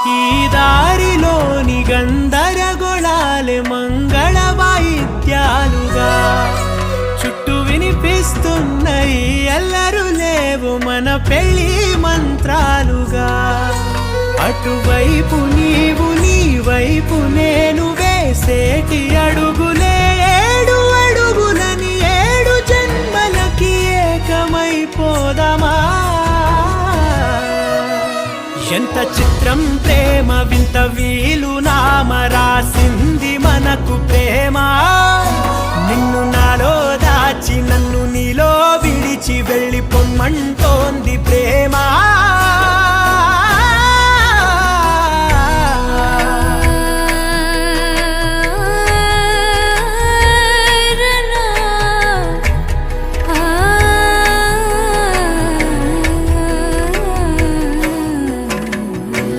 ఈ దారిలోని గందరగోళాలే మంగళ వాయిద్యాలుగా చుట్టూ వినిపిస్తున్నాయి అల్లరు లేవు మన పెళ్లి మంత్రాలుగా అటువైపు నీవు నీ వైపు నేను వేసేటి అడుగులే ఏడు అడుగులని ఏడు జన్మలకి ఏకమైపోదామా ఎంత చిత్రం ప్రేమ వింత వీలు నామ రాసింది మనకు ప్రేమ నిన్ను నాలో దాచి నన్ను నీలో విడిచి వెళ్ళిపోమ్మంటోంది ప్రేమ